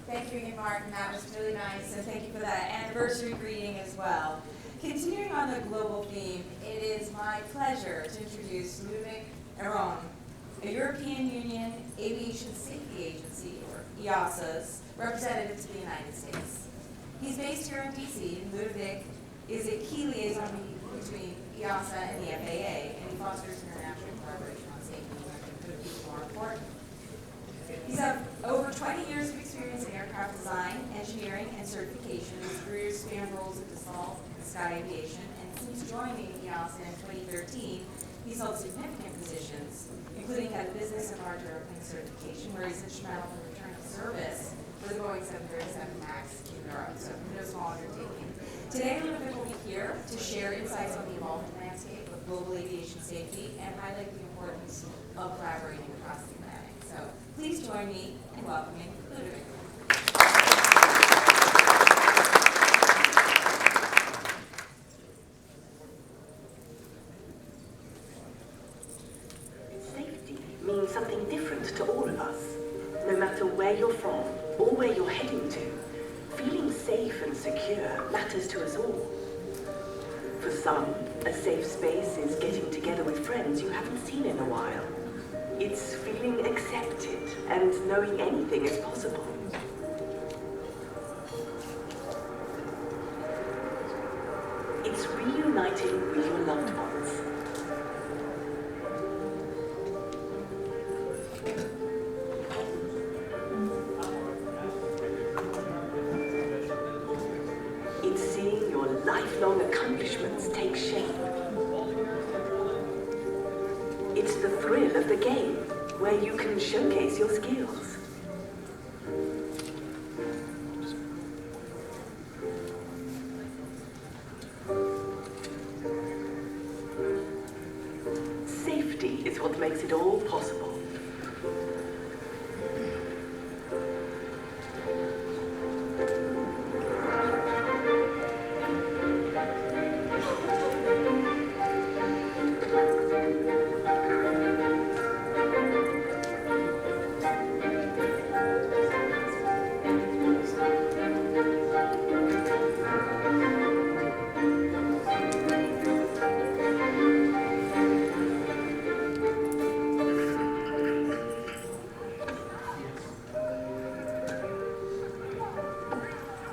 Thank you again, Martin. That was really nice, and thank you for that anniversary greeting as well. Continuing on the global theme, it is my pleasure to introduce Ludovic Aron, a European Union Aviation Safety Agency, or EASA's, representative to the United States. He's based here in DC, and Ludovic is a key liaison between EASA and the FAA, and he fosters international collaboration on safety, which could be more important. He's had over 20 years of experience in aircraft design, engineering, and certification. His career spanned roles in Dassault and Sky Aviation, and since joining EASA in 2013, he's held significant positions, including head of business and large airplane certification, where he's instrumental in return to service for the Boeing 737 MAX in Europe, so no small undertaking. Today, Ludovic will be here to share insights on the evolving landscape of global aviation safety and highlight the importance of collaborating across the Atlantic. So please join me in welcoming Ludovic. Safety means something different to all of us. No matter where you're from or where you're heading to, feeling safe and secure matters to us all. For some, a safe space is getting together with friends you haven't seen in a while. It's feeling accepted and knowing anything is possible. It's reuniting with your loved ones. It's seeing your lifelong accomplishments take shape. It's the thrill of the game, where you can showcase your skills. Safety is what makes it all possible.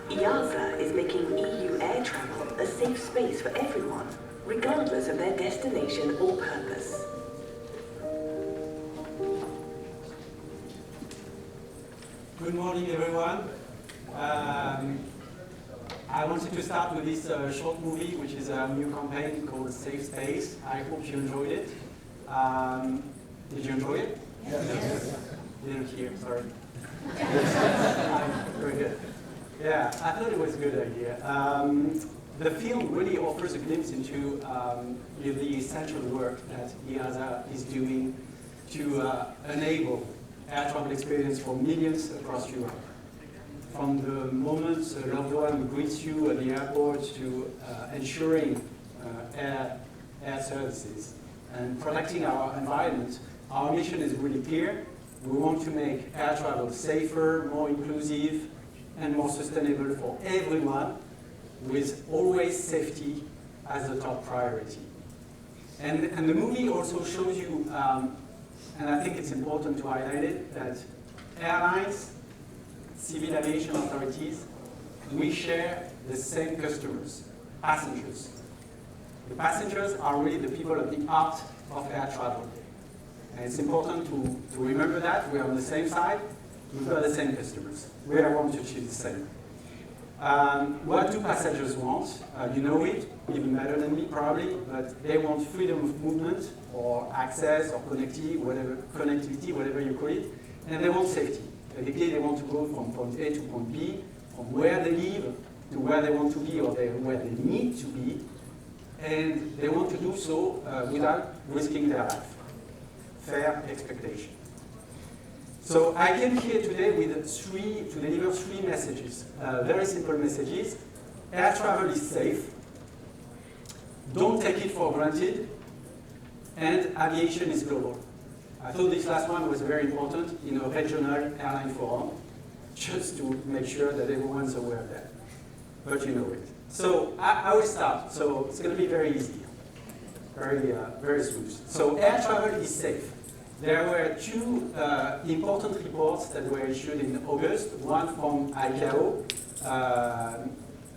EASA is making EU air travel a safe space for everyone, regardless of their destination or purpose. Good morning, everyone. I wanted to start with this short movie, which is a new campaign called Safe Space. I hope you enjoyed it. Did you enjoy it? Yes. Didn't hear, sorry. Very good. Yeah, I thought it was a good idea. The film really offers a glimpse into the essential work that EASA is doing to enable air travel experience for millions across Europe. From the moment a loved one greets you at the airport to ensuring air services and protecting our environment, our mission is really clear. We want to make air travel safer, more inclusive, and more sustainable for everyone, with always safety as the top priority. And the movie also shows you, and I think it's important to highlight it, that airlines, civil aviation authorities, we share the same customers, passengers. The passengers are really the people at the heart of air travel. And it's important to remember that we're on the same side, we've got the same customers. We are want to achieve the same. What do passengers want? You know it, even better than me probably, but they want freedom of movement or access or connectivity, whatever you call it, and they want safety. Basically, they want to go from point A to point B, from where they live to where they want to be or where they need to be, and they want to do so without risking their life. Fair expectation. So I came here today to deliver three messages, very simple messages. Air travel is safe. Don't take it for granted. And aviation is global. I thought this last one was very important in a regional airline forum. just to make sure that everyone's aware of that. But you know it. So I will start. So it's going to be very easy, very smooth. So air travel is safe. There were two important reports that were issued in August. One from ICAO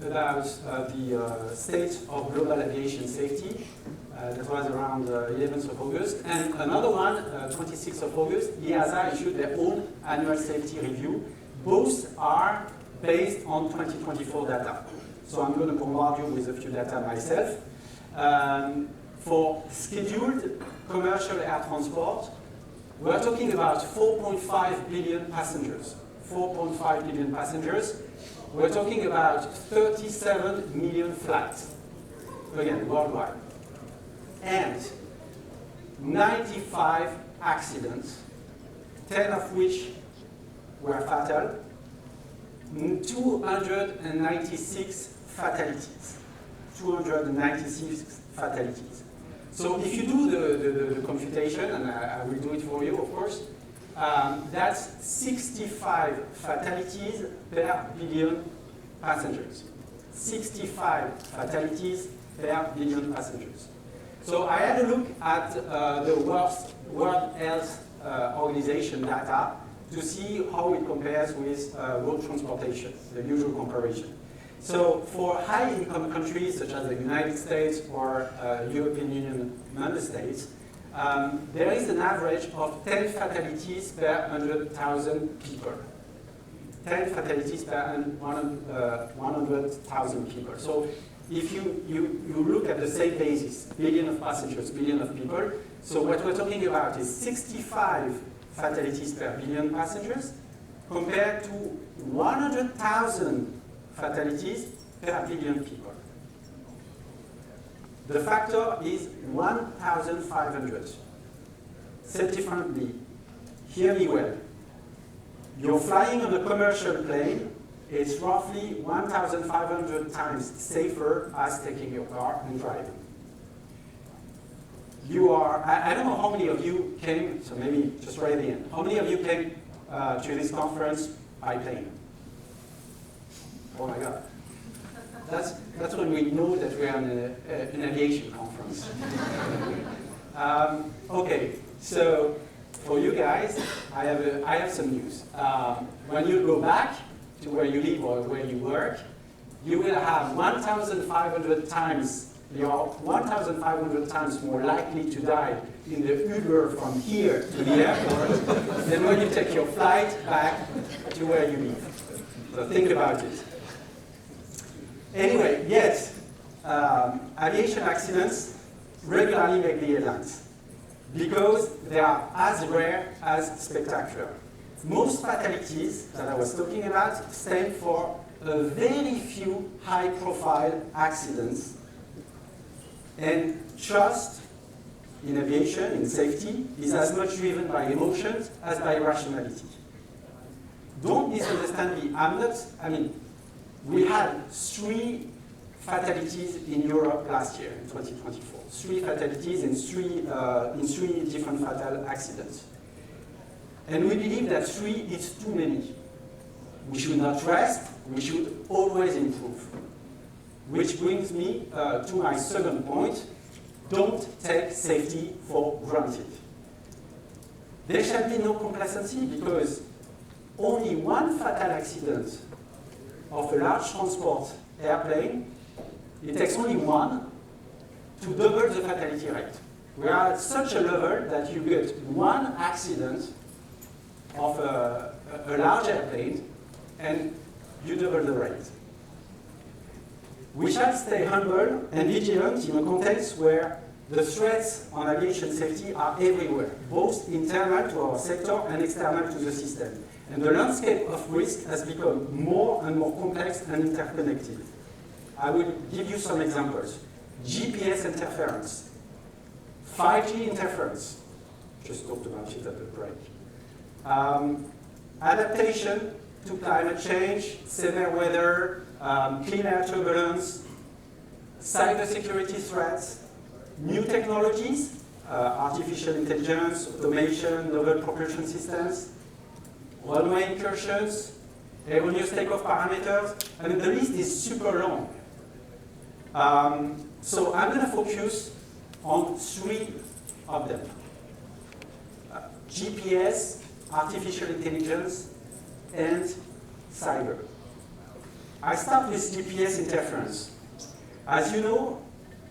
about the state of global aviation safety. That was around 11th of August. And another one, 26th of August, EASA issued their own annual safety review. Both are based on 2024 data. So I'm going to bombard you with a few data myself. For scheduled commercial air transport, we're talking about 4.5 billion passengers. 4.5 billion passengers. We're talking about 37 million flights, again, worldwide. And 95 accidents, 10 of which were fatal, 296 fatalities. 296 fatalities. So if you do the computation, and I will do it for you, of course, that's 65 fatalities per billion passengers. 65 fatalities per billion passengers. So I had a look at the World Health Organization data to see how it compares with road transportation, the usual comparison. So for high-income countries such as the United States or European Union member states, there is an average of 10 fatalities per 100,000 people. 10 fatalities per 100,000 people. So if you look at the same basis, billion of passengers, billion of people, so what we're talking about is 65 fatalities per billion passengers compared to 100,000 fatalities per billion people. The factor is 1,500. Said differently, hear me well. You're flying on a commercial plane, it's roughly 1,500 times safer as taking your car and driving. You are, I don't know how many of you came, so maybe just right at the end. How many of you came to this conference by plane? Oh my God. That's when we know that we are in an aviation conference. Okay, so for you guys, I have some news. When you go back to where you live or where you work, you will have 1,500 times, you're 1,500 times more likely to die in the Uber from here to the airport than when you take your flight back to where you live. So think about it. Anyway, yes, aviation accidents regularly make the headlines because they are as rare as spectacular. Most fatalities that I was talking about stem for a very few high-profile accidents, and trust in aviation, in safety, is as much driven by emotions as by rationality. Don't misunderstand me. We had 3 fatalities in Europe last year, in 2024. 3 fatalities in three different fatal accidents. And we believe that 3 is too many. We should not rest, we should always improve. Which brings me to my second point. Don't take safety for granted. There shall be no complacency because only one fatal accident of a large transport airplane, it takes only one to double the fatality rate. We are at such a level that you get one accident of a large airplane and you double the rate. We shall stay humble and vigilant in a context where the threats on aviation safety are everywhere, both internal to our sector and external to the system. And the landscape of risk has become more and more complex and interconnected. I will give you some examples. GPS interference, 5G interference, just talked about it at the break. Adaptation to climate change, severe weather, clean air turbulence, cybersecurity threats, new technologies, artificial intelligence, automation, novel propulsion systems, runway incursions, erroneous takeoff parameters. I mean, the list is super long. So I'm going to focus on 3 of them. GPS, artificial intelligence, and cyber. I start with GPS interference. As you know,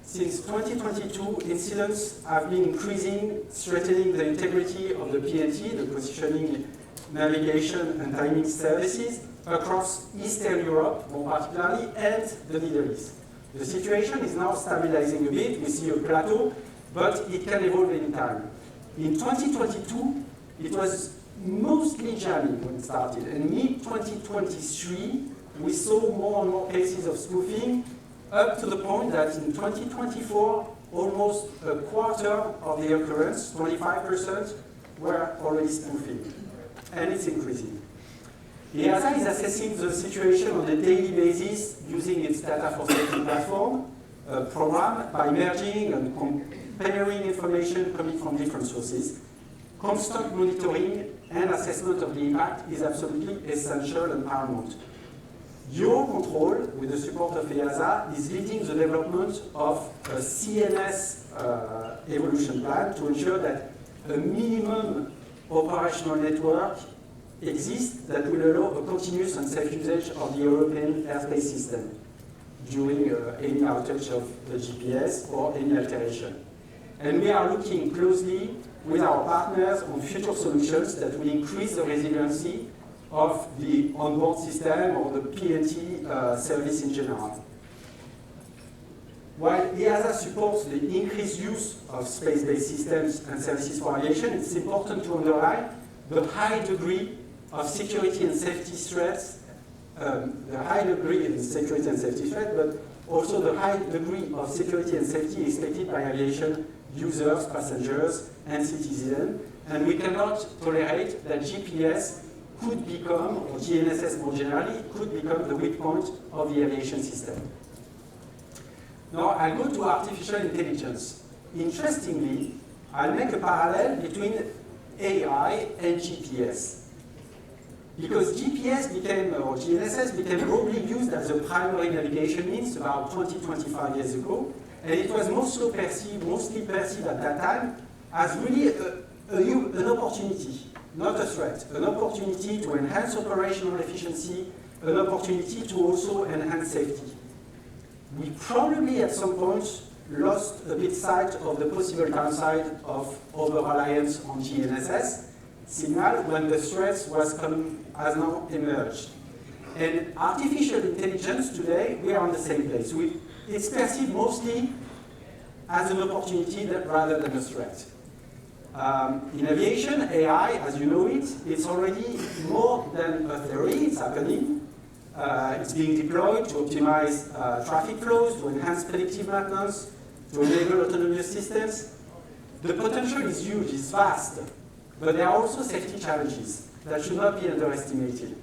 since 2022, incidents have been increasing, threatening the integrity of the PNT, the positioning, navigation, and timing services across Eastern Europe, more particularly, and the Middle East. The situation is now stabilizing a bit. We see a plateau, but it can evolve any time. In 2022, it was mostly jamming when it started, and mid-2023, we saw more and more cases of spoofing, up to the point that in 2024, almost a quarter of the occurrence, 25%, were already spoofing, and it's increasing. EASA is assessing the situation on a daily basis using its Data for Safety platform program by merging and comparing information coming from different sources. Constant monitoring and assessment of the impact is absolutely essential and paramount. Eurocontrol, with the support of EASA, is leading the development of a CNS evolution plan to ensure that a minimum operational network exists that will allow a continuous and safe usage of the European airspace system during any outage of the GPS or any alteration. And we are looking closely with our partners on future solutions that will increase the resiliency of the onboard system or the PNT service in general. While EASA supports the increased use of space-based systems and services for aviation, it's important to underline the high degree of security and safety threats, but also the high degree of security and safety expected by aviation users, passengers, and citizens. And we cannot tolerate that GPS could become, or GNSS more generally, could become the weak point of the aviation system. Now I'll go to artificial intelligence. Interestingly, I'll make a parallel between AI and GPS. Because GPS became, or GNSS became broadly used as a primary navigation means about 20-25 years ago, and it was mostly perceived at that time as really an opportunity, not a threat, an opportunity to enhance operational efficiency, an opportunity to also enhance safety. We probably at some point lost a bit sight of the possible downside of over-reliance on GNSS signal when the threats has now emerged. And artificial intelligence today, we are on the same place. It's perceived mostly as an opportunity rather than a threat. In aviation, AI, as you know it's already more than a theory, it's happening. It's being deployed to optimize traffic flows, to enhance predictive maintenance, to enable autonomous systems. The potential is huge, it's vast, but there are also safety challenges that should not be underestimated.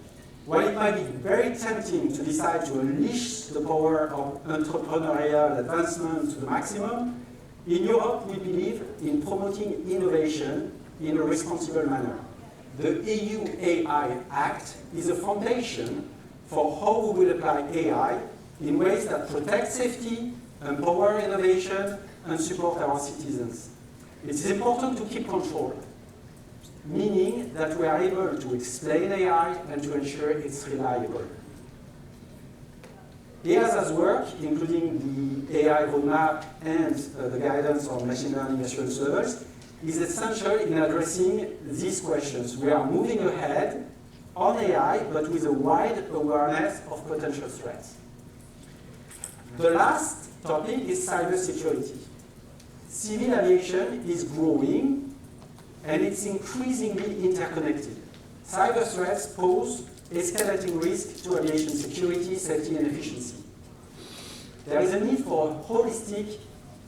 While it might be very tempting to decide to unleash the power of entrepreneurial advancement to the maximum, in Europe we believe in promoting innovation in a responsible manner. The EU AI Act is a foundation for how we will apply AI in ways that protect safety, empower innovation, and support our citizens. It is important to keep control, meaning that we are able to explain AI and to ensure it's reliable. EASA's work, including the AI roadmap and the guidance on machine learning assurance levels, is essential in addressing these questions. We are moving ahead on AI, but with a wide awareness of potential threats. The last topic is cybersecurity. Civil aviation is growing, and it's increasingly interconnected. Cyber threats pose escalating risk to aviation security, safety, and efficiency. There is a need for a holistic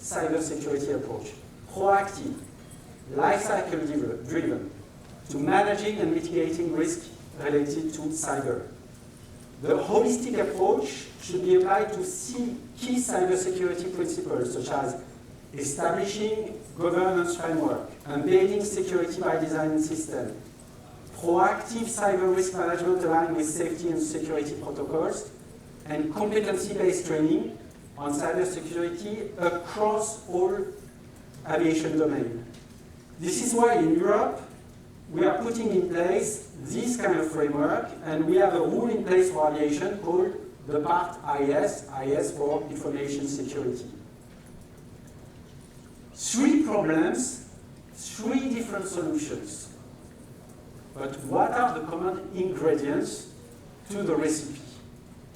cybersecurity approach, proactive, lifecycle driven, to managing and mitigating risk related to cyber. The holistic approach should be applied to key cybersecurity principles, such as establishing governance framework, embedding security by design system, proactive cyber risk management aligned with safety and security protocols, and competency-based training on cybersecurity across all aviation domain. This is why in Europe, we are putting in place this kind of framework, and we have a rule in place for aviation called the part IS, IS for information security. 3 problems, 3 different solutions. But what are the common ingredients to the recipe?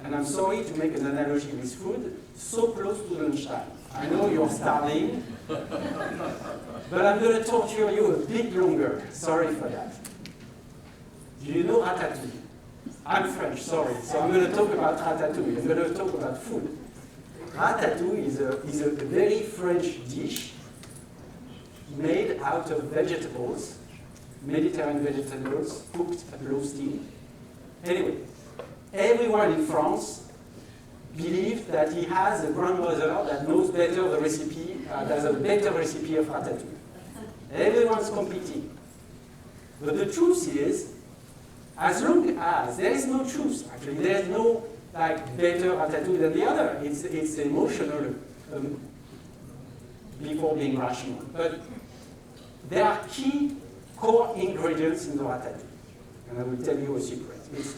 And I'm sorry to make an analogy with food, so close to lunchtime. I know you're starving, but I'm going to torture you a bit longer. Sorry for that. Do you know ratatouille? I'm French, sorry. So I'm going to talk about ratatouille. I'm going to talk about food. Ratatouille is a very French dish made out of vegetables, Mediterranean vegetables, cooked at low steam. Anyway, everyone in France believes that he has a grandmother that knows better the recipe, does a better recipe of ratatouille. Everyone's competing. But the truth is, as long as there is no truth, actually, there is no like better ratatouille than the other. It's emotional before being rational. But there are key core ingredients in the ratatouille, and I will tell you a secret. It's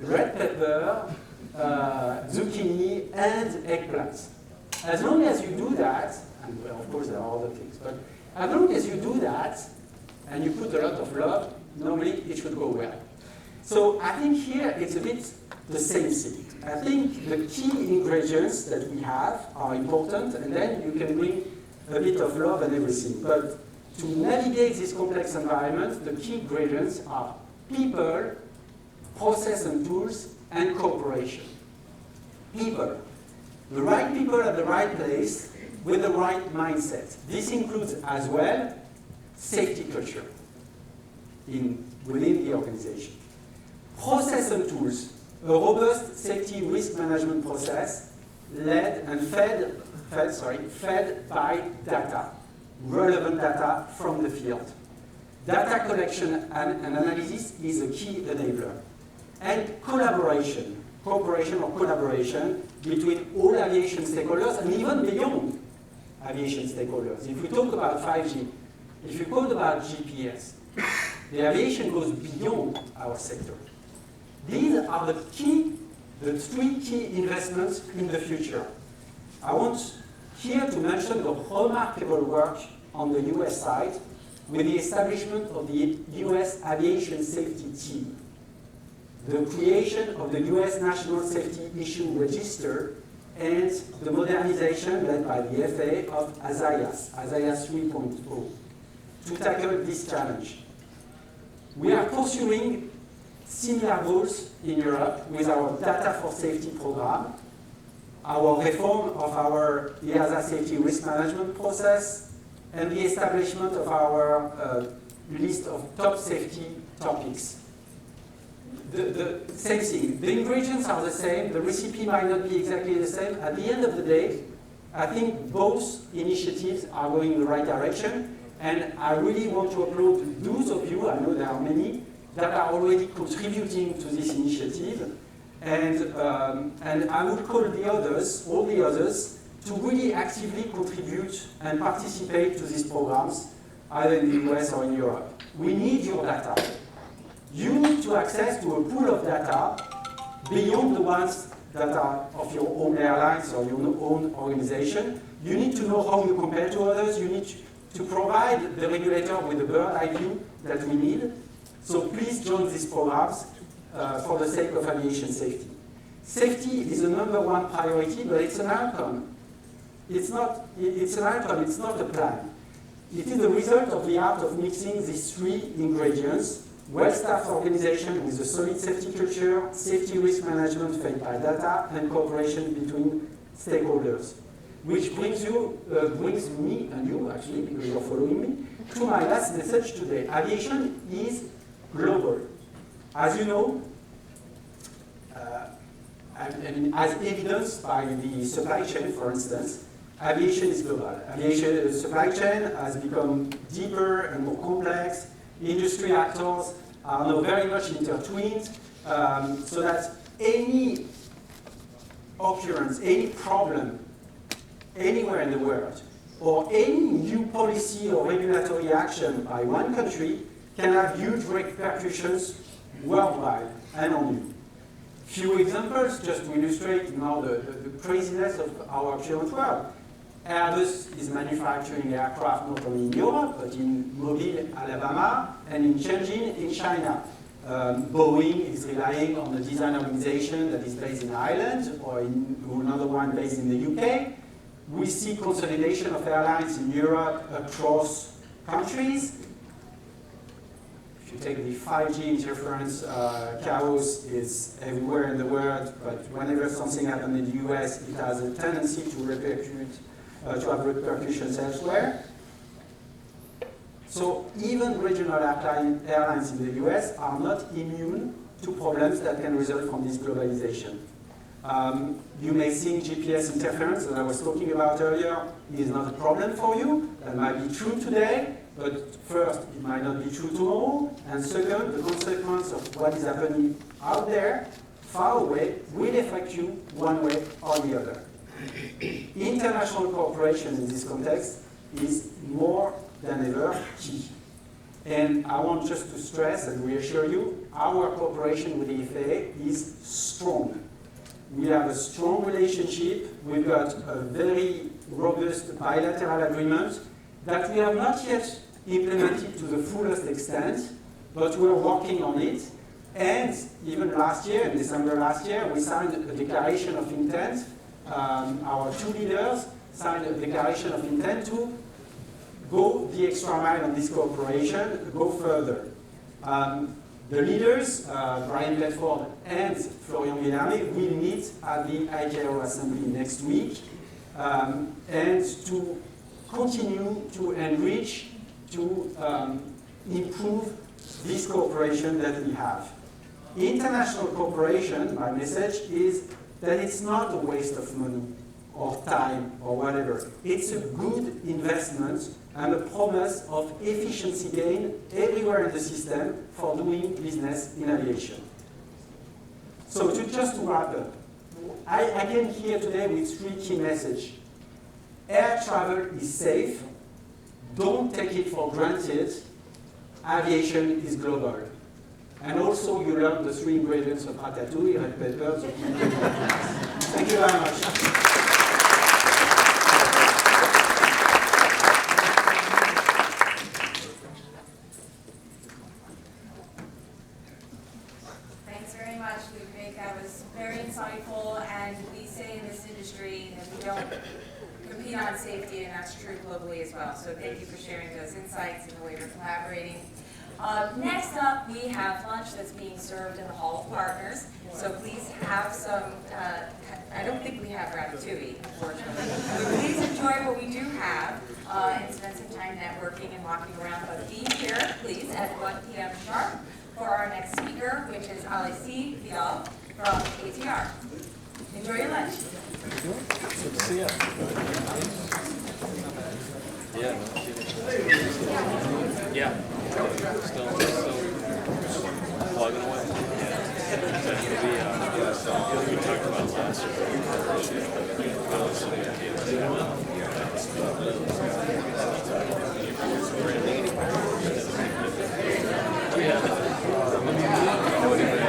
red pepper, zucchini, and eggplant. As long as you do that, and well, of course there are other things, but as long as you do that, and you put a lot of love, normally it should go well. So I think here it's a bit the same thing. I think the key ingredients that we have are important, and then you can bring a bit of love and everything. But to navigate this complex environment, the key ingredients are people, process and tools, and cooperation. People. The right people at the right place with the right mindset. This includes as well safety culture within the organization. Process and tools. A robust safety risk management process led and fed by data, relevant data from the field. Data collection and analysis is a key enabler. And collaboration, cooperation or collaboration between all aviation stakeholders and even beyond aviation stakeholders. If we talk about 5G, if you talk about GPS, the aviation goes beyond our sector. These are the 3 key investments in the future. I want here to mention the remarkable work on the US side with the establishment of the US Aviation Safety Team, the creation of the US National Safety Issue Register, and the modernization led by the FAA of ASIAS 3.0 to tackle this challenge. We are pursuing similar goals in Europe with our Data for Safety program, our reform of our EASA safety risk management process, and the establishment of our list of top safety topics. The same thing. The ingredients are the same. The recipe might not be exactly the same. At the end of the day, I think both initiatives are going in the right direction. And I really want to applaud those of you, I know there are many, that are already contributing to this initiative. And I would call the others, all the others, to really actively contribute and participate to these programs, either in the US or in Europe. We need your data. You need to access to a pool of data beyond the ones that are of your own airlines or your own organization. You need to know how you compare to others. You need to provide the regulator with the bird eye view that we need. So please join these programs for the sake of aviation safety. Safety is the #1 priority, but it's an outcome. It's an outcome, it's not a plan. It is the result of the art of mixing these 3 ingredients: well-staffed organization with a solid safety culture, safety risk management fed by data, and cooperation between stakeholders. Which brings me and you, actually, because you're following me, to my last message today. Aviation is global. As you know, as evidenced by the supply chain, for instance, aviation is global. Aviation supply chain has become deeper and more complex. Industry actors are now very much intertwined, so that any occurrence, any problem, anywhere in the world, or any new policy or regulatory action by one country can have huge repercussions worldwide and on you. Few examples just to illustrate now the craziness of our current world. Airbus is manufacturing aircraft not only in Europe, but in Mobile, Alabama, and in Shenzhen in China. Boeing is relying on the design organization that is based in Ireland, or in another one based in the UK. We see consolidation of airlines in Europe across countries. If you take the 5G interference, chaos is everywhere in the world, but whenever something happens in the US, it has a tendency to have repercussions elsewhere. So even regional airlines in the US are not immune to problems that can result from this globalization. You may think GPS interference, that I was talking about earlier, is not a problem for you. That might be true today, but first, it might not be true tomorrow. And second, the consequence of what is happening out there, far away, will affect you one way or the other. International cooperation in this context is more than ever key. And I want just to stress and reassure you, our cooperation with the FAA is strong. We have a strong relationship. We've got a very robust bilateral agreement that we have not yet implemented to the fullest extent, but we're working on it. And even last year, in December last year, we signed a declaration of intent. Our two leaders signed a declaration of intent to go the extra mile on this cooperation, go further. The leaders, Brian Bedford and Florian Guilherme, will meet at the ICAO Assembly next week, and to continue to enrich, to improve this cooperation that we have. International cooperation, my message is that it's not a waste of money or time or whatever. It's a good investment and a promise of efficiency gain everywhere in the system for doing business in aviation. So just to wrap up, I came here today with three key messages. Air travel is safe. Don't take it for granted. Aviation is global. And also you learned the three ingredients of ratatouille, red pepper, zucchini. Thank you very much. Ludovic. That was very insightful, and we say in this industry that we don't compete on safety, and that's true globally as well. So thank you for sharing those insights and the way we're collaborating. Next up, we have lunch that's being served in the Hall of Partners. So please have some, I don't think we have ratatouille, unfortunately. So please enjoy what we do have and spend some time networking and walking around. But be here, please, at 1 p.m. sharp for our next speaker, which is Alessi Vidal from ATR. Enjoy your lunch. Good to see you. Yeah. Still plugging away. We talked about last year.